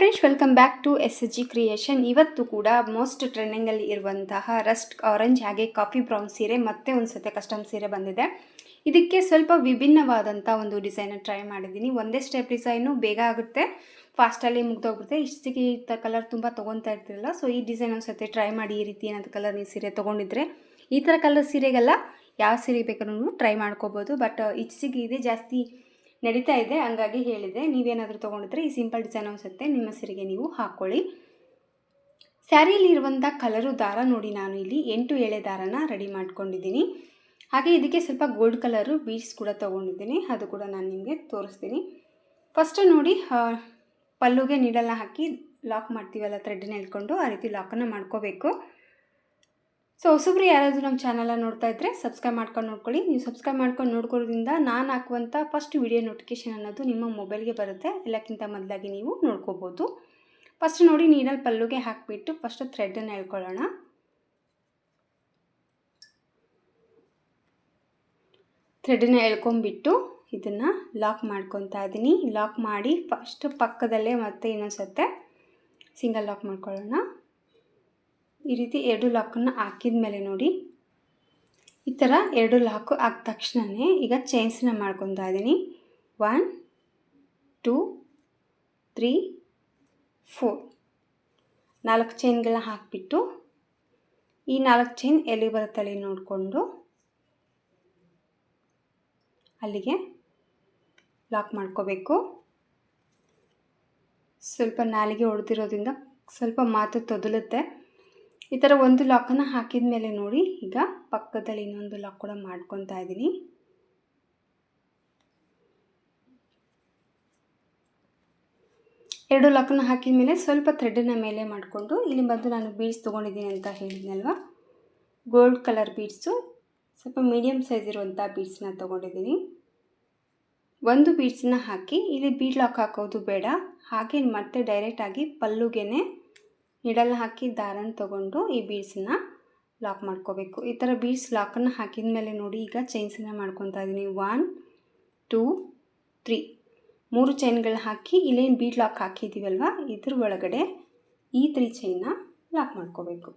Friends, welcome back to SG creation. ಇವತ್ತು ಕೂಡ most ಟ್ರೆಂಡಿಂಗಲ್ಲಿ ಇರುವಂತಹ ರಸ್ಟ್ ಆರೆಂಜ್ ಹಾಗೆ ಕಾಫಿ ಬ್ರೌನ್ ಸೀರೆ ಮತ್ತೆ ಒಂದು ಸತೆ ಕಸ್ಟಮ್ ಸೀರೆ ಬಂದಿದೆ. ಇದಕ್ಕೆ ಸ್ವಲ್ಪ ವಿಭಿನ್ನವಾದಂಥ ಒಂದು ಡಿಸೈನ್ ಟ್ರೈ ಮಾಡಿದ್ದೀನಿ. ಒಂದೇ ಸ್ಟೆಪ್ ಡಿಸೈನು ಬೇಗ ಆಗುತ್ತೆ, ಫಾಸ್ಟಲ್ಲಿ ಮುಗ್ದೋಗ್ಬಿಡುತ್ತೆ. ಇಷ್ಟಿಗೆ ಈ ಕಲರ್ ತುಂಬ ತೊಗೊತಾ ಇರ್ತಿರಲ್ಲ, ಸೊ ಈ ಡಿಸೈನ್ ಒಂದು ಸತಿ ಟ್ರೈ ಮಾಡಿ. ಈ ರೀತಿ ಏನಾದರೂ ಕಲರ್ ನೀವು ಸೀರೆ ತೊಗೊಂಡಿದ್ರೆ ಈ ಥರ ಕಲರ್ ಸೀರೆಗೆಲ್ಲ ಯಾವ ಸೀರೆ ಬೇಕಾದ್ರೂ ಟ್ರೈ ಮಾಡ್ಕೋಬೋದು. ಬಟ್ ಇಷ್ಟಿಗೆ ಇದೆ ಜಾಸ್ತಿ ನಡೀತಾ ಇದೆ, ಹಂಗಾಗಿ ಹೇಳಿದೆ. ನೀವೇನಾದರೂ ತೊಗೊಂಡಿದ್ರೆ ಈ ಸಿಂಪಲ್ ಡಿಸೈನ್ ಅನಿಸುತ್ತೆ, ನಿಮ್ಮ ಸೀರೆಗೆ ನೀವು ಹಾಕ್ಕೊಳ್ಳಿ. ಸ್ಯಾರಿಯಲ್ಲಿ ಇರುವಂಥ ಕಲರು ದಾರ ನೋಡಿ, ನಾನು ಇಲ್ಲಿ 8 ಎಳೆ ದಾರನ ರೆಡಿ ಮಾಡ್ಕೊಂಡಿದ್ದೀನಿ. ಹಾಗೆ ಇದಕ್ಕೆ ಸ್ವಲ್ಪ ಗೋಲ್ಡ್ ಕಲರು ಬೀಡ್ಸ್ ಕೂಡ ತೊಗೊಂಡಿದ್ದೀನಿ, ಅದು ಕೂಡ ನಾನು ನಿಮಗೆ ತೋರಿಸ್ತೀನಿ. ಫಸ್ಟು ನೋಡಿ, ಪಲ್ಲುಗೆ ನೀಡಲ್ನ ಹಾಕಿ ಲಾಕ್ ಮಾಡ್ತೀವಲ್ಲ, ಥ್ರೆಡ್ನ ಎಳ್ಕೊಂಡು ಆ ರೀತಿ ಲಾಕನ್ನು ಮಾಡ್ಕೋಬೇಕು. ಸೊ ಹೊಸಬ್ರು ಯಾರಾದರೂ ನಮ್ಮ ಚಾನಲ ನೋಡ್ತಾ ಇದ್ದರೆ ಸಬ್ಸ್ಕ್ರೈಬ್ ಮಾಡ್ಕೊಂಡು ನೋಡ್ಕೊಳ್ಳಿ. ನೀವು ಸಬ್ಸ್ಕ್ರೈಬ್ ಮಾಡ್ಕೊಂಡು ನೋಡ್ಕೊಳ್ಳೋದ್ರಿಂದ ನಾನು ಹಾಕುವಂಥ ಫಸ್ಟ್ ವಿಡಿಯೋ ನೋಟಿಫಿಕೇಷನ್ ಅನ್ನೋದು ನಿಮ್ಮ ಮೊಬೈಲ್ಗೆ ಬರುತ್ತೆ. ಎಲ್ಲಕ್ಕಿಂತ ಮೊದಲಾಗಿ ನೀವು ನೋಡ್ಕೋಬೋದು. ಫಸ್ಟ್ ನೋಡಿ, ನೀಡಲ್ ಪಲ್ಲುಗೆ ಹಾಕಿಬಿಟ್ಟು ಫಸ್ಟ್ ಥ್ರೆಡನ್ನು ಎಳ್ಕೊಳ್ಳೋಣ. ಥ್ರೆಡನ್ನು ಎಳ್ಕೊಂಬಿಟ್ಟು ಇದನ್ನು ಲಾಕ್ ಮಾಡ್ಕೊತಾ ಇದ್ದೀನಿ. ಲಾಕ್ ಮಾಡಿ ಫಸ್ಟ್ ಪಕ್ಕದಲ್ಲೇ ಮತ್ತೆ ಇನ್ನೊಂದು ಸತೆ ಸಿಂಗಲ್ ಲಾಕ್ ಮಾಡ್ಕೊಳ್ಳೋಣ. ಈ ರೀತಿ 2 ಲಾಕನ್ನು ಹಾಕಿದ ಮೇಲೆ ನೋಡಿ, ಈ ಥರ 2 ಲಾಕು ಹಾಕಿದ ತಕ್ಷಣವೇ ಈಗ ಚೈನ್ಸನ್ನ ಮಾಡ್ಕೊತಾ ಇದ್ದೀನಿ. 1 2 3 4 4 ಚೈನ್ಗಳನ್ನ ಹಾಕಿಬಿಟ್ಟು ಈ 4 ಚೈನ್ ಎಲ್ಲಿ ಬರುತ್ತೆ ಅಲ್ಲಿ ನೋಡಿಕೊಂಡು ಅಲ್ಲಿಗೆ ಲಾಕ್ ಮಾಡ್ಕೋಬೇಕು. ಸ್ವಲ್ಪ ನಾಲಿಗೆ ಹೊಡೆದಿರೋದ್ರಿಂದ ಸ್ವಲ್ಪ ಮಾತು ತೊದಲುತ್ತೆ. ಈ ಥರ ಒಂದು ಲಾಕನ್ನು ಹಾಕಿದ ಮೇಲೆ ನೋಡಿ, ಈಗ ಪಕ್ಕದಲ್ಲಿ ಇನ್ನೊಂದು ಲಾಕ್ ಕೂಡ ಮಾಡ್ಕೊತಾ ಇದ್ದೀನಿ. ಎರಡು ಲಾಕನ್ನು ಹಾಕಿದ ಮೇಲೆ ಸ್ವಲ್ಪ ಥ್ರೆಡನ್ನು ಮೇಲೆ ಮಾಡಿಕೊಂಡು ಇಲ್ಲಿ ಬಂದು ನಾನು ಬೀಡ್ಸ್ ತೊಗೊಂಡಿದ್ದೀನಿ ಅಂತ ಹೇಳಿದ್ನಲ್ವ, ಗೋಲ್ಡ್ ಕಲರ್ ಬೀಡ್ಸು, ಸ್ವಲ್ಪ ಮೀಡಿಯಮ್ ಸೈಜ್ ಇರುವಂಥ ಬೀಡ್ಸನ್ನ ತೊಗೊಂಡಿದ್ದೀನಿ. ಒಂದು ಬೀಡ್ಸನ್ನ ಹಾಕಿ ಇಲ್ಲಿ ಬೀಡ್ ಲಾಕ್ ಹಾಕೋದು ಬೇಡ, ಹಾಗೆ ಮತ್ತೆ ಡೈರೆಕ್ಟಾಗಿ ಪಲ್ಲುಗೆನೆ ನೀಡಲ್ನ ಹಾಕಿ ದಾರನ ತೊಗೊಂಡು ಈ ಬೀಡ್ಸನ್ನ ಲಾಕ್ ಮಾಡ್ಕೋಬೇಕು. ಈ ಥರ ಬೀಡ್ಸ್ ಲಾಕನ್ನು ಹಾಕಿದ ಮೇಲೆ ನೋಡಿ, ಈಗ ಚೈನ್ಸನ್ನು ಮಾಡ್ಕೊತಾ ಇದ್ದೀನಿ. 1 2 3 3 ಚೈನ್ಗಳನ್ನ ಹಾಕಿ ಇಲ್ಲೇನು ಬೀಡ್ ಲಾಕ್ ಹಾಕಿದ್ದೀವಲ್ವ, ಇದ್ರ ಒಳಗಡೆ ಈ 3 ಚೈನ್ನ ಲಾಕ್ ಮಾಡ್ಕೋಬೇಕು.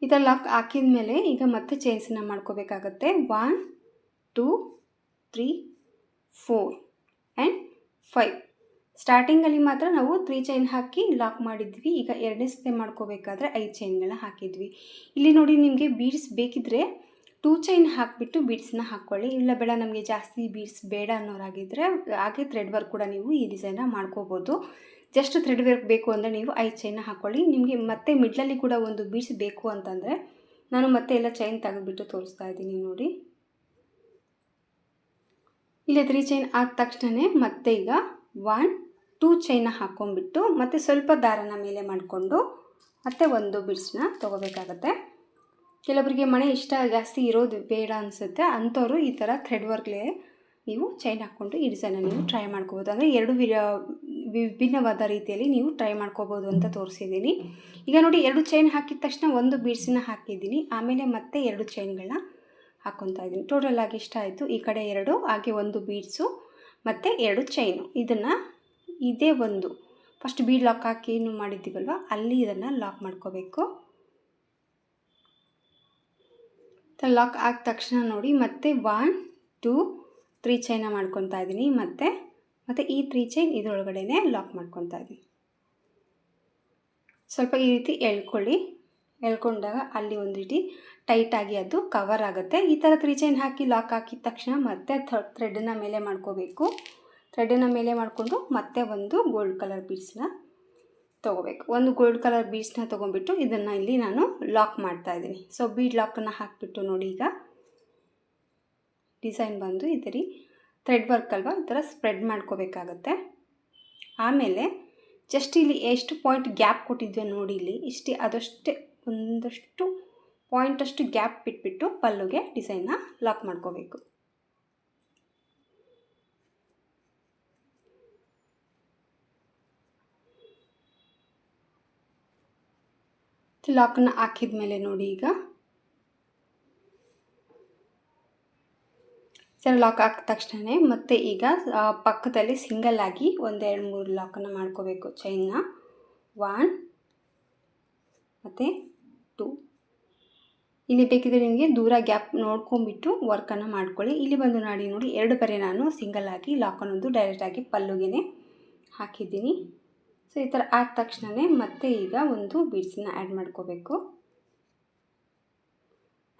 ಈ ಥರ ಲಾಕ್ ಹಾಕಿದ ಮೇಲೆ ಈಗ ಮತ್ತೆ ಚೈನ್ಸನ್ನು ಮಾಡ್ಕೋಬೇಕಾಗತ್ತೆ. 1 2 3 4 ಆ್ಯಂಡ್ 5. ಸ್ಟಾರ್ಟಿಂಗಲ್ಲಿ ಮಾತ್ರ ನಾವು 3 ಚೈನ್ ಹಾಕಿ ಲಾಕ್ ಮಾಡಿದ್ವಿ. ಈಗ ಎರಡನೇ ಸತಿ ಮಾಡ್ಕೋಬೇಕಾದ್ರೆ 5 ಚೈನ್ಗಳನ್ನ ಹಾಕಿದ್ವಿ. ಇಲ್ಲಿ ನೋಡಿ, ನಿಮಗೆ ಬೀಡ್ಸ್ ಬೇಕಿದ್ದರೆ 2 ಚೈನ್ ಹಾಕಿಬಿಟ್ಟು ಬೀಡ್ಸನ್ನ ಹಾಕ್ಕೊಳ್ಳಿ. ಇಲ್ಲ ಬೇಡ, ನಮಗೆ ಜಾಸ್ತಿ ಬೀಡ್ಸ್ ಬೇಡ ಅನ್ನೋರಾಗಿದ್ದರೆ ಹಾಗೆ ಥ್ರೆಡ್ ವರ್ಕ್ ಕೂಡ ನೀವು ಈ ಡಿಸೈನ್ನ ಮಾಡ್ಕೋಬೋದು. ಜಸ್ಟ್ ಥ್ರೆಡ್ ವರ್ಕ್ ಬೇಕು ಅಂದರೆ ನೀವು 5 ಚೈನ್ನ ಹಾಕ್ಕೊಳ್ಳಿ. ನಿಮಗೆ ಮತ್ತೆ ಮಿಡ್ಲಲ್ಲಿ ಕೂಡ ಒಂದು ಬೀಡ್ಸ್ ಬೇಕು ಅಂತಂದರೆ ನಾನು ಮತ್ತೆ ಎಲ್ಲ ಚೈನ್ ತೆಗೆದುಬಿಟ್ಟು ತೋರಿಸ್ತಾ ಇದ್ದೀನಿ ನೋಡಿ. ಇಲ್ಲಿ 3 ಚೈನ್ ಆದ ತಕ್ಷಣ ಮತ್ತೆ ಈಗ 1 2 ಚೈನ್ನ ಹಾಕ್ಕೊಂಡ್ಬಿಟ್ಟು ಮತ್ತೆ ಸ್ವಲ್ಪ ದಾರನ ಮೇಲೆ ಮಾಡಿಕೊಂಡು ಮತ್ತೆ ಒಂದು ಬೀಡ್ಸನ್ನ ತೊಗೋಬೇಕಾಗತ್ತೆ. ಕೆಲವರಿಗೆ ಮನೆ ಇಷ್ಟ ಜಾಸ್ತಿ ಇರೋದು ಬೇಡ ಅನಿಸುತ್ತೆ, ಅಂಥವ್ರು ಈ ಥರ ಥ್ರೆಡ್ ವರ್ಕ್ಗೆ ನೀವು ಚೈನ್ ಹಾಕ್ಕೊಂಡು ಈ ಡಿಸೈನ ನೀವು ಟ್ರೈ ಮಾಡ್ಕೋಬೋದು. ಅಂದರೆ 2 ವಿಭಿನ್ನವಾದ ರೀತಿಯಲ್ಲಿ ನೀವು ಟ್ರೈ ಮಾಡ್ಕೋಬೋದು ಅಂತ ತೋರಿಸಿದ್ದೀನಿ. ಈಗ ನೋಡಿ, 2 ಚೈನ್ ಹಾಕಿದ ತಕ್ಷಣ ಒಂದು ಬೀಡ್ಸನ್ನ ಹಾಕಿದ್ದೀನಿ, ಆಮೇಲೆ ಮತ್ತೆ 2 ಚೈನ್ಗಳನ್ನ ಹಾಕ್ಕೊತಾ ಇದ್ದೀನಿ. ಟೋಟಲ್ ಆಗಿ ಇಷ್ಟ ಆಯಿತು. ಈ ಕಡೆ 2 ಹಾಗೆ ಒಂದು ಬೀಡ್ಸು ಮತ್ತು 2 ಚೈನು. ಇದನ್ನು ಇದೇ ಒಂದು ಫಸ್ಟ್ ಬೀಡ್ ಲಾಕ್ ಹಾಕಿ ಏನು ಮಾಡಿದ್ದೀವಲ್ವ ಅಲ್ಲಿ ಇದನ್ನು ಲಾಕ್ ಮಾಡ್ಕೋಬೇಕು. ಲಾಕ್ ಆದ ತಕ್ಷಣ ನೋಡಿ, ಮತ್ತೆ 1 2 3 ಚೈನ ಮಾಡ್ಕೊತಾ ಇದ್ದೀನಿ. ಮತ್ತೆ ಈ 3 ಚೈನ್ ಇದರೊಳಗಡೆ ಲಾಕ್ ಮಾಡ್ಕೊತಾ ಇದ್ದೀನಿ. ಸ್ವಲ್ಪ ಈ ರೀತಿ ಎಳ್ಕೊಳ್ಳಿ. ಎಳ್ಕೊಂಡಾಗ ಅಲ್ಲಿ ಒಂದು ರೀತಿ ಟೈಟಾಗಿ ಅದು ಕವರ್ ಆಗುತ್ತೆ. ಈ ಥರ 3 ಚೈನ್ ಹಾಕಿ ಲಾಕ್ ಹಾಕಿದ ತಕ್ಷಣ ಮತ್ತೆ ಥ್ರೆಡನ್ನು ಮೇಲೆ ಮಾಡ್ಕೋಬೇಕು. ಥ್ರೆಡನ್ನು ಮೇಲೆ ಮಾಡಿಕೊಂಡು ಮತ್ತೆ ಒಂದು ಗೋಲ್ಡ್ ಕಲರ್ ಬೀಡ್ಸನ್ನ ತೊಗೋಬೇಕು. ಒಂದು ಗೋಲ್ಡ್ ಕಲರ್ ಬೀಡ್ಸನ್ನ ತೊಗೊಂಡ್ಬಿಟ್ಟು ಇದನ್ನು ಇಲ್ಲಿ ನಾನು ಲಾಕ್ ಮಾಡ್ತಾಯಿದ್ದೀನಿ. ಸೊ ಬೀಡ್ ಲಾಕನ್ನು ಹಾಕಿಬಿಟ್ಟು ನೋಡಿ, ಈಗ ಡಿಸೈನ್ ಬಂದು ಈ ಥರ ಥ್ರೆಡ್ ವರ್ಕ್ ಅಲ್ವಾ, ಈ ಥರ ಸ್ಪ್ರೆಡ್ ಮಾಡ್ಕೋಬೇಕಾಗತ್ತೆ. ಆಮೇಲೆ ಜಸ್ಟ್ ಇಲ್ಲಿ ಎಷ್ಟು ಪಾಯಿಂಟ್ ಗ್ಯಾಪ್ ಕೊಟ್ಟಿದ್ವಿ ನೋಡಿ, ಇಲ್ಲಿ ಇಷ್ಟೇ ಅದಷ್ಟೇ ಒಂದಷ್ಟು ಪಾಯಿಂಟಷ್ಟು ಗ್ಯಾಪ್ ಬಿಟ್ಬಿಟ್ಟು ಪಲ್ಲುಗೆ ಡಿಸೈನ್ನ ಲಾಕ್ ಮಾಡ್ಕೋಬೇಕು. ಲಾಕನ್ನು ಹಾಕಿದ ಮೇಲೆ ನೋಡಿ, ಈಗ ಥರ ಲಾಕ್ ಹಾಕಿದ ತಕ್ಷಣ ಮತ್ತೆ ಈಗ ಪಕ್ಕದಲ್ಲಿ ಸಿಂಗಲ್ ಆಗಿ 1-2-3 ಲಾಕನ್ನು ಮಾಡ್ಕೋಬೇಕು. ಚೈನ್ನ 1 ಮತ್ತು 2. ಇಲ್ಲಿ ಬೇಕಿದ್ರೆ ನಿಮಗೆ ದೂರ ಗ್ಯಾಪ್ ನೋಡ್ಕೊಂಬಿಟ್ಟು ವರ್ಕನ್ನು ಮಾಡ್ಕೊಳ್ಳಿ. ಇಲ್ಲಿ ಬಂದು ನೋಡಿ 2 ಬಾರಿ ನಾನು ಸಿಂಗಲ್ ಆಗಿ ಲಾಕ್ ಅನ್ನೋದು ಡೈರೆಕ್ಟಾಗಿ ಪಲ್ಲುಗೆ ಹಾಕಿದ್ದೀನಿ. ಸೊ ಈ ಥರ ಆದ ತಕ್ಷಣ ಮತ್ತೆ ಈಗ ಒಂದು ಬೀಡ್ಸನ್ನ ಆ್ಯಡ್ ಮಾಡ್ಕೋಬೇಕು.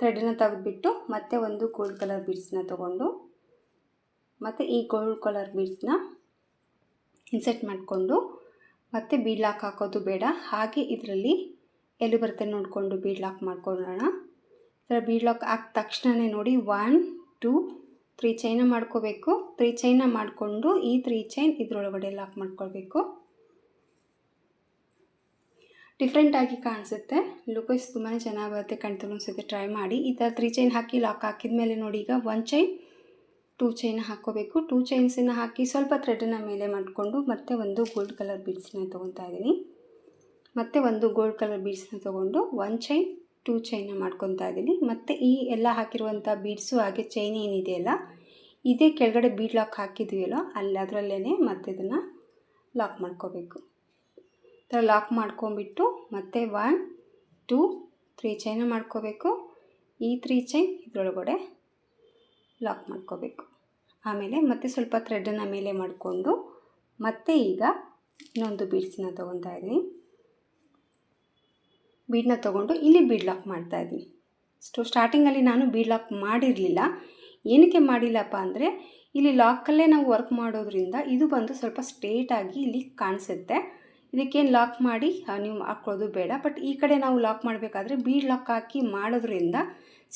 ಥ್ರೆಡನ್ನು ತೆಗೆದುಬಿಟ್ಟು ಮತ್ತೆ ಒಂದು ಗೋಲ್ಡ್ ಕಲರ್ ಬೀಡ್ಸನ್ನ ತೊಗೊಂಡು ಮತ್ತು ಈ ಗೋಲ್ಡ್ ಕಲರ್ ಬೀಡ್ಸನ್ನ ಇನ್ಸರ್ಟ್ ಮಾಡಿಕೊಂಡು ಮತ್ತೆ ಬೀಡ್ ಲಾಕ್ ಹಾಕೋದು ಬೇಡ, ಹಾಗೆ ಇದರಲ್ಲಿ ಎಲ್ಲಿ ಬರುತ್ತೆ ನೋಡಿಕೊಂಡು ಬೀಡ್ ಲಾಕ್ ಮಾಡ್ಕೊಳ್ಳೋಣ. ಈ ಥರ ಬೀಡ್ ಲಾಕ್ ಹಾಕಿದ ತಕ್ಷಣ ನೋಡಿ 1 2 3 ಚೈನ ಮಾಡ್ಕೋಬೇಕು. 3 ಚೈನ ಮಾಡಿಕೊಂಡು ಈ 3 ಚೈನ್ ಇದರೊಳಗಡೆ ಲಾಕ್ ಮಾಡ್ಕೊಳ್ಬೇಕು. ಡಿಫ್ರೆಂಟಾಗಿ ಕಾಣಿಸುತ್ತೆ, ಲುಕ್ ತುಂಬಾ ಚೆನ್ನಾಗಿ ಬರುತ್ತೆ. ಕಣ್ತುಲು ಒಂದ್ಸತಿ ಟ್ರೈ ಮಾಡಿ. ಈ ಥರ 3 ಚೈನ್ ಹಾಕಿ ಲಾಕ್ ಹಾಕಿದ ಮೇಲೆ ನೋಡಿ ಈಗ 1 ಚೈನ್ 2 ಚೈನ್ ಹಾಕ್ಕೋಬೇಕು. 2 ಚೈನ್ಸನ್ನು ಹಾಕಿ ಸ್ವಲ್ಪ ಥ್ರೆಡನ್ನು ಮೇಲೆ ಮಾಡಿಕೊಂಡು ಮತ್ತೆ ಒಂದು ಗೋಲ್ಡ್ ಕಲರ್ ಬೀಡ್ಸನ್ನ ತೊಗೊತಾ ಇದ್ದೀನಿ. ಮತ್ತು ಒಂದು ಗೋಲ್ಡ್ ಕಲರ್ ಬೀಡ್ಸನ್ನ ತೊಗೊಂಡು 1 ಚೈನ್ 2 ಚೈನ್ನ ಮಾಡ್ಕೊತಾ ಇದ್ದೀನಿ. ಮತ್ತು ಈ ಎಲ್ಲ ಹಾಕಿರುವಂಥ ಬೀಡ್ಸು ಹಾಗೆ ಚೈನ್ ಏನಿದೆಯಲ್ಲ ಇದೇ ಕೆಳಗಡೆ ಬೀಡ್ ಲಾಕ್ ಹಾಕಿದ್ವಿಯಲ್ಲ ಅಲ್ಲಿ ಅದರಲ್ಲೇ ಮತ್ತೆ ಇದನ್ನು ಲಾಕ್ ಮಾಡ್ಕೋಬೇಕು. ಈ ಥರ ಲಾಕ್ ಮಾಡ್ಕೊಂಬಿಟ್ಟು ಮತ್ತೆ 1 2 3 ಚೈನ ಮಾಡ್ಕೋಬೇಕು. ಈ 3 ಚೈನ್ ಇದರೊಳಗಡೆ ಲಾಕ್ ಮಾಡ್ಕೋಬೇಕು. ಆಮೇಲೆ ಮತ್ತೆ ಸ್ವಲ್ಪ ಥ್ರೆಡನ್ನು ಮೇಲೆ ಮಾಡಿಕೊಂಡು ಮತ್ತೆ ಈಗ ಇನ್ನೊಂದು ಬೀಡ್ಸನ್ನ ತೊಗೊತಾ ಇದ್ದೀನಿ. ಬೀಡನ್ನ ತೊಗೊಂಡು ಇಲ್ಲಿ ಬೀಡ್ ಲಾಕ್ ಮಾಡ್ತಾಯಿದ್ದೀನಿ. ಸ್ಟಾರ್ಟಿಂಗಲ್ಲಿ ನಾನು ಬೀಡ್ ಲಾಕ್ ಮಾಡಿರಲಿಲ್ಲ. ಏನಕ್ಕೆ ಮಾಡಿಲ್ಲಪ್ಪ ಅಂದರೆ ಇಲ್ಲಿ ಲಾಕಲ್ಲೇ ನಾವು ವರ್ಕ್ ಮಾಡೋದ್ರಿಂದ ಇದು ಬಂದು ಸ್ವಲ್ಪ ಸ್ಟ್ರೇಟಾಗಿ ಇಲ್ಲಿ ಕಾಣಿಸುತ್ತೆ. ಇದಕ್ಕೇನು ಲಾಕ್ ಮಾಡಿ ನೀವು ಹಾಕ್ಕೊಳ್ಳೋದು ಬೇಡ. ಬಟ್ ಈ ಕಡೆ ನಾವು ಲಾಕ್ ಮಾಡಬೇಕಾದ್ರೆ ಬೀಡ್ ಲಾಕ್ ಹಾಕಿ ಮಾಡೋದ್ರಿಂದ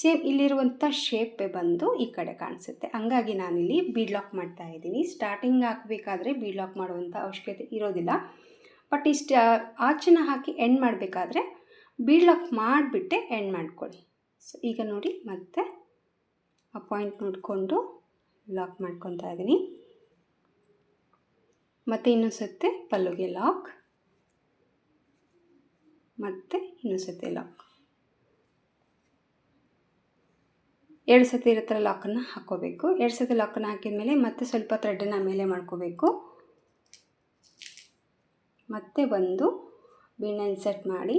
ಸೇಮ್ ಇಲ್ಲಿರುವಂಥ ಶೇಪೇ ಬಂದು ಈ ಕಡೆ ಕಾಣಿಸುತ್ತೆ. ಹಂಗಾಗಿ ನಾನಿಲ್ಲಿ ಬೀಡ್ ಲಾಕ್ ಮಾಡ್ತಾಯಿದ್ದೀನಿ. ಸ್ಟಾರ್ಟಿಂಗ್ ಹಾಕಬೇಕಾದ್ರೆ ಬೀಡ್ ಲಾಕ್ ಮಾಡುವಂಥ ಅವಶ್ಯಕತೆ ಇರೋದಿಲ್ಲ. ಬಟ್ ಇಷ್ಟು ಆಚೆನ ಹಾಕಿ ಎಂಡ್ ಮಾಡಬೇಕಾದ್ರೆ ಬೀಡ್ ಲಾಕ್ ಮಾಡಿಬಿಟ್ಟೆ ಎಂಡ್ ಮಾಡ್ಕೊಳ್ಳಿ. ಸೊ ಈಗ ನೋಡಿ ಮತ್ತೆ ಆ ಪಾಯಿಂಟ್ ನೋಡಿಕೊಂಡು ಲಾಕ್ ಮಾಡ್ಕೊತಾ ಇದ್ದೀನಿ. ಮತ್ತು ಇನ್ನೊಂದು ಸತಿ ಪಲ್ಲುಗೆ ಲಾಕ್, ಮತ್ತು ಇನ್ನೊಂದು ಸತಿ ಲಾಕ್. 2 ಸತಿ ಇರೋ ಥರ ಲಾಕನ್ನು ಹಾಕ್ಕೋಬೇಕು. 2 ಸತಿ ಲಾಕನ್ನು ಹಾಕಿದ ಮೇಲೆ ಮತ್ತೆ ಸ್ವಲ್ಪ ಥ್ರೆಡನ್ನು ಮೇಲೆ ಮಾಡ್ಕೋಬೇಕು. ಮತ್ತೆ ಒಂದು ಬೀಡನ್ನ ಇನ್ಸರ್ಟ್ ಮಾಡಿ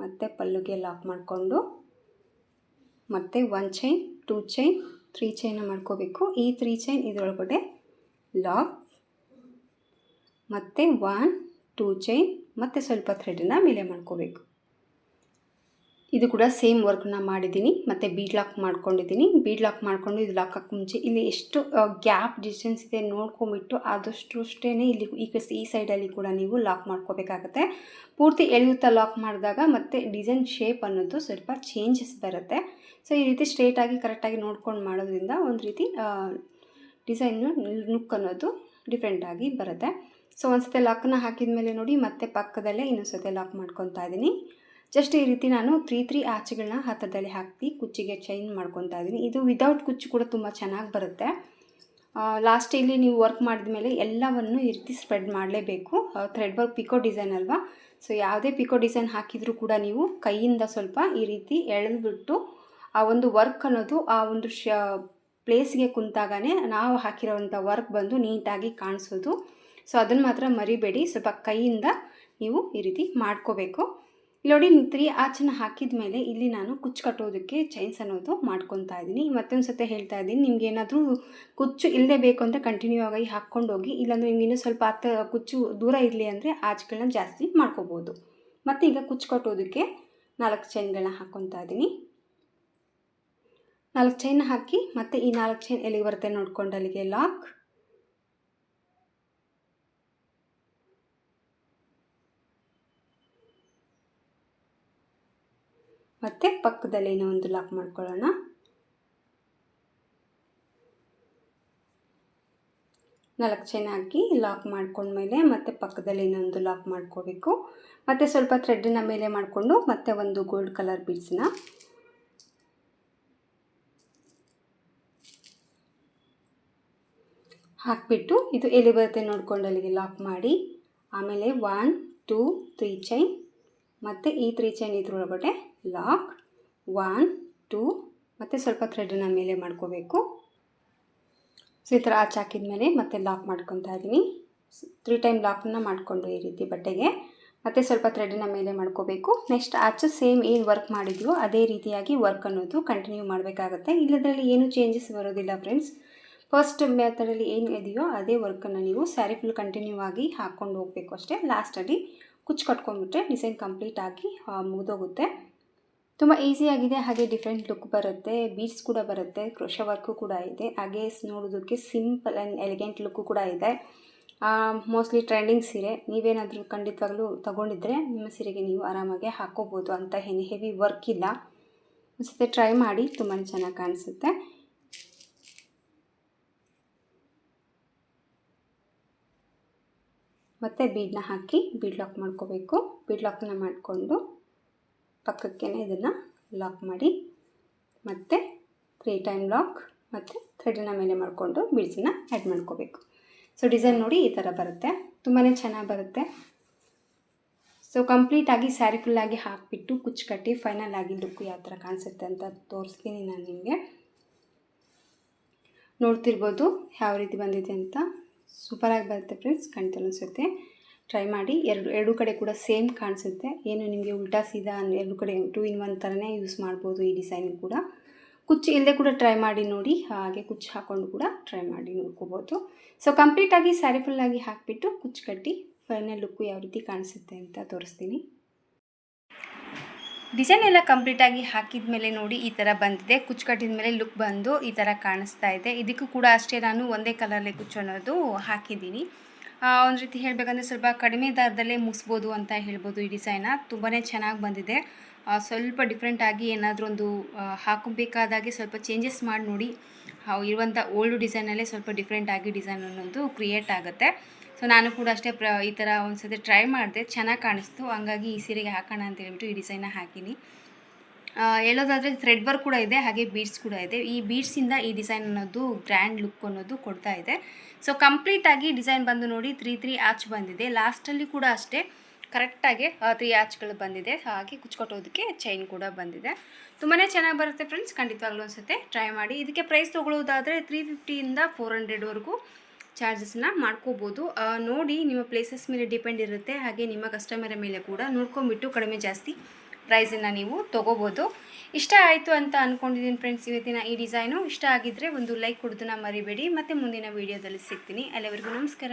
ಮತ್ತೆ ಪಲ್ಲುಗೆ ಲಾಕ್ ಮಾಡಿಕೊಂಡು ಮತ್ತೆ 1 ಚೈನ್ 2 ಚೈನ್ 3 ಚೈನ ಮಾಡ್ಕೋಬೇಕು. ಈ 3 ಚೈನ್ ಇದರೊಳಗಡೆ ಲಾಕ್, ಮತ್ತು 1 2 ಚೈನ್ ಮತ್ತು ಸ್ವಲ್ಪ ಥ್ರೆಡನ್ನು ಮೇಲೆ ಮಾಡ್ಕೋಬೇಕು. ಇದು ಕೂಡ ಸೇಮ್ ವರ್ಕ್ನ ಮಾಡಿದ್ದೀನಿ. ಮತ್ತು ಬೀಡ್ ಲಾಕ್ ಮಾಡ್ಕೊಂಡಿದ್ದೀನಿ. ಬೀಡ್ ಲಾಕ್ ಮಾಡಿಕೊಂಡು ಇದು ಲಾಕ್ ಹಾಕೋ ಮುಂಚೆ ಇಲ್ಲಿ ಎಷ್ಟು ಗ್ಯಾಪ್ ಡಿಸ್ಟೆನ್ಸ್ ಇದೆ ನೋಡ್ಕೊಂಬಿಟ್ಟು ಅಷ್ಟೇ ಇಲ್ಲಿ ಈ ಸೈಡಲ್ಲಿ ಕೂಡ ನೀವು ಲಾಕ್ ಮಾಡ್ಕೋಬೇಕಾಗತ್ತೆ. ಪೂರ್ತಿ ಎಳೆಯುತ್ತಾ ಲಾಕ್ ಮಾಡಿದಾಗ ಮತ್ತು ಡಿಸೈನ್ ಶೇಪ್ ಅನ್ನೋದು ಸ್ವಲ್ಪ ಚೇಂಜಸ್ ಬರುತ್ತೆ. ಸೊ ಈ ರೀತಿ ಸ್ಟ್ರೇಟಾಗಿ ಕರೆಕ್ಟಾಗಿ ನೋಡ್ಕೊಂಡು ಮಾಡೋದ್ರಿಂದ ಒಂದು ರೀತಿ ಡಿಸೈನು ಲುಕ್ ಅನ್ನೋದು ಡಿಫ್ರೆಂಟಾಗಿ ಬರುತ್ತೆ. ಸೊ ಒಂದು ಸತಿ ಲಾಕನ್ನು ಹಾಕಿದ ಮೇಲೆ ನೋಡಿ ಮತ್ತೆ ಪಕ್ಕದಲ್ಲೇ ಇನ್ನೊಂದು ಸತಿ ಲಾಕ್ ಮಾಡ್ಕೊತಾ ಇದ್ದೀನಿ. ಜಸ್ಟ್ ಈ ರೀತಿ ನಾನು 3 ಆಚೆಗಳನ್ನ ಹತ್ತಿರದಲ್ಲಿ ಹಾಕಿ ಕುಚ್ಚಿಗೆ ಚೈನ್ ಮಾಡ್ಕೊತಾ ಇದ್ದೀನಿ. ಇದು ವಿದೌಟ್ ಕುಚ್ಚು ಕೂಡ ತುಂಬ ಚೆನ್ನಾಗಿ ಬರುತ್ತೆ. ಲಾಸ್ಟ್ ಇಲ್ಲಿ ನೀವು ವರ್ಕ್ ಮಾಡಿದ ಮೇಲೆ ಎಲ್ಲವನ್ನು ಈ ರೀತಿ ಸ್ಪ್ರೆಡ್ ಮಾಡಲೇಬೇಕು. ಥ್ರೆಡ್ ವರ್ಕ್ ಪಿಕೋ ಡಿಸೈನ್ ಅಲ್ವಾ, ಸೊ ಯಾವುದೇ ಪಿಕೋ ಡಿಸೈನ್ ಹಾಕಿದರೂ ಕೂಡ ನೀವು ಕೈಯಿಂದ ಸ್ವಲ್ಪ ಈ ರೀತಿ ಎಳೆದುಬಿಟ್ಟು ಆ ಒಂದು ವರ್ಕ್ ಅನ್ನೋದು ಆ ಒಂದು ಪ್ಲೇಸ್ಗೆ ಕುಂತಾಗನೇ ನಾವು ಹಾಕಿರೋವಂಥ ವರ್ಕ್ ಬಂದು ನೀಟಾಗಿ ಕಾಣಿಸೋದು. ಸೊ ಅದನ್ನು ಮಾತ್ರ ಮರಿಬೇಡಿ, ಸ್ವಲ್ಪ ಕೈಯಿಂದ ನೀವು ಈ ರೀತಿ ಮಾಡ್ಕೋಬೇಕು. ಇಲ್ಲಿ ನೋಡಿ 3 ಆಚೆನ ಹಾಕಿದ ಮೇಲೆ ಇಲ್ಲಿ ನಾನು ಕುಚ್ಚು ಕಟ್ಟೋದಕ್ಕೆ ಚೈನ್ಸ್ ಅನ್ನೋದು ಮಾಡ್ಕೊತಾ ಇದ್ದೀನಿ. ಮತ್ತೊಂದು ಸತಿ ಹೇಳ್ತಾ ಇದ್ದೀನಿ, ನಿಮ್ಗೆ ಏನಾದರೂ ಕುಚ್ಚು ಇಲ್ಲದೆ ಬೇಕು ಅಂದರೆ ಕಂಟಿನ್ಯೂ ಆಗಿ ಹಾಕ್ಕೊಂಡು ಹೋಗಿ, ಇಲ್ಲಾಂದರೆ ನಿಮ್ಗೆ ಇನ್ನೂ ಸ್ವಲ್ಪ ಕುಚ್ಚು ದೂರ ಇರಲಿ ಅಂದರೆ ಆಚೆಗಳನ್ನ ಜಾಸ್ತಿ ಮಾಡ್ಕೋಬೋದು. ಮತ್ತು ಈಗ ಕುಚ್ಚು ಕಟ್ಟೋದಕ್ಕೆ 4 ಚೈನ್ಗಳನ್ನ ಹಾಕ್ಕೊತಾ ಇದ್ದೀನಿ. 4 ಚೈನ್ ಹಾಕಿ ಮತ್ತು ಈ 4 ಚೈನ್ ಎಲ್ಲಿಗೆ ಬರುತ್ತೆ ನೋಡ್ಕೊಂಡು ಅಲ್ಲಿಗೆ ಲಾಕ್, ಮತ್ತು ಪಕ್ಕದಲ್ಲಿ ಏನೋ ಒಂದು ಲಾಕ್ ಮಾಡ್ಕೊಳ್ಳೋಣ. ನಾಲ್ಕು ಚೈನ್ ಹಾಕಿ ಲಾಕ್ ಮಾಡ್ಕೊಂಡ್ಮೇಲೆ ಮತ್ತೆ ಪಕ್ಕದಲ್ಲಿ ಇನ್ನೊಂದು ಲಾಕ್ ಮಾಡ್ಕೋಬೇಕು. ಮತ್ತು ಸ್ವಲ್ಪ ಥ್ರೆಡ್ಡನ್ನ ಮೇಲೆ ಮಾಡಿಕೊಂಡು ಮತ್ತೆ ಒಂದು ಗೋಲ್ಡ್ ಕಲರ್ ಬೀಡ್ಸ್ನ ಹಾಕಿಬಿಟ್ಟು ಇದು ಎಲ್ಲಿ ಬರುತ್ತೆ ನೋಡ್ಕೊಂಡು ಅಲ್ಲಿಗೆ ಲಾಕ್ ಮಾಡಿ, ಆಮೇಲೆ 1 2 3 ಚೈನ್ ಮತ್ತು ಈ 3 ಚೈನ್ ಇದ್ರೊಳಗಡೆ ಲಾಕ್ 1 2 ಮತ್ತು ಸ್ವಲ್ಪ ಥ್ರೆಡನ್ನು ಮೇಲೆ ಮಾಡ್ಕೋಬೇಕು. ಸೊ ಈ ಥರ ಆಚೆ ಹಾಕಿದ್ಮೇಲೆ ಮತ್ತೆ ಲಾಕ್ ಮಾಡ್ಕೊತಾ ಇದ್ದೀನಿ. 3 ಟೈಮ್ ಲಾಕನ್ನು ಮಾಡಿಕೊಂಡು ಈ ರೀತಿ ಬಟ್ಟೆಗೆ ಮತ್ತು ಸ್ವಲ್ಪ ಥ್ರೆಡನ್ನ ಮೇಲೆ ಮಾಡ್ಕೋಬೇಕು. ನೆಕ್ಸ್ಟ್ ಆಚೆ ಸೇಮ್ ಏನು ವರ್ಕ್ ಮಾಡಿದ್ವೋ ಅದೇ ರೀತಿಯಾಗಿ ವರ್ಕ್ ಅನ್ನೋದು ಕಂಟಿನ್ಯೂ ಮಾಡಬೇಕಾಗತ್ತೆ. ಇಲ್ಲದ್ರಲ್ಲಿ ಏನೂ ಚೇಂಜಸ್ ಬರೋದಿಲ್ಲ ಫ್ರೆಂಡ್ಸ್. ಫಸ್ಟ್ ಮೆಥಡಲ್ಲಿ ಏನು ಇದೆಯೋ ಅದೇ ವರ್ಕನ್ನು ನೀವು ಸ್ಯಾರಿ ಫುಲ್ ಕಂಟಿನ್ಯೂ ಆಗಿ ಹಾಕ್ಕೊಂಡು ಹೋಗಬೇಕು ಅಷ್ಟೇ. ಲಾಸ್ಟಲ್ಲಿ ಕುಚ್ಚು ಕಟ್ಕೊಂಡ್ಬಿಟ್ರೆ ಡಿಸೈನ್ ಕಂಪ್ಲೀಟ್ ಆಗಿ ಮುಗಿದೋಗುತ್ತೆ. ತುಂಬ ಈಸಿಯಾಗಿದೆ, ಹಾಗೆ ಡಿಫ್ರೆಂಟ್ ಲುಕ್ ಬರುತ್ತೆ, ಬೀಡ್ಸ್ ಕೂಡ ಬರುತ್ತೆ, ಕ್ರೋಶಾ ವರ್ಕು ಕೂಡ ಇದೆ, ಹಾಗೆ ನೋಡೋದಕ್ಕೆ ಸಿಂಪಲ್ ಆ್ಯಂಡ್ ಎಲಿಗೆಂಟ್ ಲುಕ್ಕು ಕೂಡ ಇದೆ. ಮೋಸ್ಟ್ಲಿ ಟ್ರೆಂಡಿಂಗ್ ಸೀರೆ. ನೀವೇನಾದರೂ ಖಂಡಿತವಾಗ್ಲೂ ತೊಗೊಂಡಿದ್ರೆ ನಿಮ್ಮ ಸೀರೆಗೆ ನೀವು ಆರಾಮಾಗಿ ಹಾಕ್ಕೋಬೋದು, ಅಂತ ಏನು ಹೆವಿ ವರ್ಕ್ ಇಲ್ಲ. ಒಂದ್ಸತಿ ಟ್ರೈ ಮಾಡಿ, ತುಂಬಾ ಚೆನ್ನಾಗಿ ಕಾಣಿಸುತ್ತೆ. ಮತ್ತು ಬೀಡನ್ನ ಹಾಕಿ ಬೀಡ್ ಲಾಕ್ ಮಾಡ್ಕೋಬೇಕು. ಬೀಡ್ ಲಾಕ್ನ ಮಾಡಿಕೊಂಡು ಪಕ್ಕಕ್ಕೆ ಇದನ್ನು ಲಾಕ್ ಮಾಡಿ ಮತ್ತು 3 ಟೈಮ್ ಲಾಕ್ ಮತ್ತು ಥ್ರೆಡನ್ನ ಮೇಲೆ ಮಾಡಿಕೊಂಡು ಬೀಡ್ಸನ್ನು ಆ್ಯಡ್ ಮಾಡ್ಕೋಬೇಕು. ಸೊ ಡಿಸೈನ್ ನೋಡಿ ಈ ಥರ ಬರುತ್ತೆ, ತುಂಬಾ ಚೆನ್ನಾಗಿ ಬರುತ್ತೆ. ಸೊ ಕಂಪ್ಲೀಟಾಗಿ ಸ್ಯಾರಿ ಫುಲ್ಲಾಗಿ ಹಾಕಿಬಿಟ್ಟು ಕುಚ್ಚು ಕಟ್ಟಿ ಫೈನಲ್ ಆಗಿ ಲುಕ್ ಯಾವ ಥರ ಕಾಣಿಸುತ್ತೆ ಅಂತ ತೋರಿಸ್ತೀನಿ ನಾನು ನಿಮಗೆ. ನೋಡ್ತಿರ್ಬೋದು ಯಾವ ರೀತಿ ಬಂದಿದೆ ಅಂತ. ಸೂಪರಾಗಿ ಬರುತ್ತೆ ಫ್ರೆಂಡ್ಸ್, ಖಂಡಿತ ಅನಿಸುತ್ತೆ. ಟ್ರೈ ಮಾಡಿ. ಎರಡು ಕಡೆ ಕೂಡ ಸೇಮ್ ಕಾಣಿಸುತ್ತೆ. ಏನು ನಿಮಗೆ ಉಲ್ಟಾ ಸೀದಾ ಎರಡು ಕಡೆ 2 in 1 ಥರನೇ ಯೂಸ್ ಮಾಡ್ಬೋದು ಈ ಡಿಸೈನ್ ಕೂಡ. ಕುಚ್ಚು ಇಲ್ಲದೆ ಕೂಡ ಟ್ರೈ ಮಾಡಿ ನೋಡಿ, ಹಾಗೆ ಕುಚ್ಚು ಹಾಕ್ಕೊಂಡು ಕೂಡ ಟ್ರೈ ಮಾಡಿ ನೋಡ್ಕೋಬೋದು. ಸೊ ಕಂಪ್ಲೀಟಾಗಿ ಸ್ಯಾರಿ ಫುಲ್ಲಾಗಿ ಹಾಕಿಬಿಟ್ಟು ಕುಚ್ಚು ಕಟ್ಟಿ ಫೈನಲ್ ಲುಕ್ಕು ಯಾವ ರೀತಿ ಕಾಣಿಸುತ್ತೆ ಅಂತ ತೋರಿಸ್ತೀನಿ. ಡಿಸೈನ್ ಎಲ್ಲ ಕಂಪ್ಲೀಟಾಗಿ ಹಾಕಿದ ಮೇಲೆ ನೋಡಿ ಈ ಥರ ಬಂದಿದೆ. ಕುಚ್ಚು ಕಟ್ಟಿದ ಮೇಲೆ ಲುಕ್ ಬಂದು ಈ ಥರ ಕಾಣಿಸ್ತಾ ಇದೆ. ಇದಕ್ಕೂ ಕೂಡ ಅಷ್ಟೇ, ನಾನು ಒಂದೇ ಕಲರ್ಲೆ ಕುಚ್ಚು ಅನ್ನೋದು ಹಾಕಿದ್ದೀನಿ. ಒಂದು ರೀತಿ ಹೇಳಬೇಕಂದ್ರೆ ಸ್ವಲ್ಪ ಕಡಿಮೆ ದಾರದಲ್ಲೇ ಮುಗಿಸ್ಬೋದು ಅಂತ ಹೇಳ್ಬೋದು. ಈ ಡಿಸೈನ ತುಂಬಾ ಚೆನ್ನಾಗಿ ಬಂದಿದೆ. ಸ್ವಲ್ಪ ಡಿಫ್ರೆಂಟಾಗಿ ಏನಾದರೂ ಒಂದು ಹಾಕಬೇಕಾದಾಗೆ ಸ್ವಲ್ಪ ಚೇಂಜಸ್ ಮಾಡಿ ನೋಡಿ. ಇರುವಂಥ ಓಲ್ಡ್ ಡಿಸೈನಲ್ಲೇ ಸ್ವಲ್ಪ ಡಿಫ್ರೆಂಟಾಗಿ ಡಿಸೈನ್ ಅನ್ನೋದು ಕ್ರಿಯೇಟ್ ಆಗುತ್ತೆ. ಸೊ ನಾನು ಕೂಡ ಅಷ್ಟೇ ಈ ಥರ ಒಂದು ಸತಿ ಟ್ರೈ ಮಾಡಿದೆ, ಚೆನ್ನಾಗಿ ಕಾಣಿಸ್ತು. ಹಂಗಾಗಿ ಈ ಸೀರೆಗೆ ಹಾಕೋಣ ಅಂತ ಹೇಳ್ಬಿಟ್ಟು ಈ ಡಿಸೈನ್ನ ಹಾಕಿನಿ. ಹೇಳೋದಾದರೆ ಥ್ರೆಡ್ ವರ್ಕ್ ಕೂಡ ಇದೆ, ಹಾಗೆ ಬೀಡ್ಸ್ ಕೂಡ ಇದೆ. ಈ ಬೀಡ್ಸಿಂದ ಈ ಡಿಸೈನ್ ಅನ್ನೋದು ಗ್ರ್ಯಾಂಡ್ ಲುಕ್ ಅನ್ನೋದು ಕೊಡ್ತಾ ಇದೆ. ಸೊ ಕಂಪ್ಲೀಟಾಗಿ ಡಿಸೈನ್ ಬಂದು ನೋಡಿ 3 ಆರ್ಚ್ ಬಂದಿದೆ. ಲಾಸ್ಟಲ್ಲಿ ಕೂಡ ಅಷ್ಟೇ ಕರೆಕ್ಟಾಗಿ 3 ಆರ್ಚ್ಗಳು ಬಂದಿದೆ. ಹಾಗೆ ಕುಚ್ಚು ಕಟ್ಟೋದಕ್ಕೆ ಚೈನ್ ಕೂಡ ಬಂದಿದೆ. ತುಂಬಾ ಚೆನ್ನಾಗಿ ಬರುತ್ತೆ ಫ್ರೆಂಡ್ಸ್, ಖಂಡಿತವಾಗ್ಲೂ ಅನಿಸುತ್ತೆ. ಟ್ರೈ ಮಾಡಿ. ಇದಕ್ಕೆ ಪ್ರೈಸ್ ತೊಗೊಳ್ಳೋದಾದರೆ 350ಇಂದ 400ವರೆಗೂ ಚಾರ್ಜಸ್ನ ಮಾಡ್ಕೋಬೋದು. ನೋಡಿ, ನಿಮ್ಮ ಪ್ಲೇಸಸ್ ಮೇಲೆ ಡಿಪೆಂಡ್ ಇರುತ್ತೆ, ಹಾಗೆ ನಿಮ್ಮ ಕಸ್ಟಮರ್ ಮೇಲೆ ಕೂಡ ನೋಡ್ಕೊಂಬಿಟ್ಟು ಕಡಿಮೆ ಜಾಸ್ತಿ ಪ್ರೈಸನ್ನು ನೀವು ತೊಗೋಬೋದು. ಇಷ್ಟ ಆಯಿತು ಅಂತ ಅಂದ್ಕೊಂಡಿದ್ದೀನಿ ಫ್ರೆಂಡ್ಸ್ ಇವತ್ತಿನ ಈ ಡಿಸೈನು. ಇಷ್ಟ ಆಗಿದ್ದರೆ ಒಂದು ಲೈಕ್ ಕೊಡೋದನ್ನ ಮರಿಬೇಡಿ. ಮತ್ತು ಮುಂದಿನ ವೀಡಿಯೋದಲ್ಲಿ ಸಿಗ್ತೀನಿ. ಅಲ್ಲಿವರೆಗೂ ನಮಸ್ಕಾರ.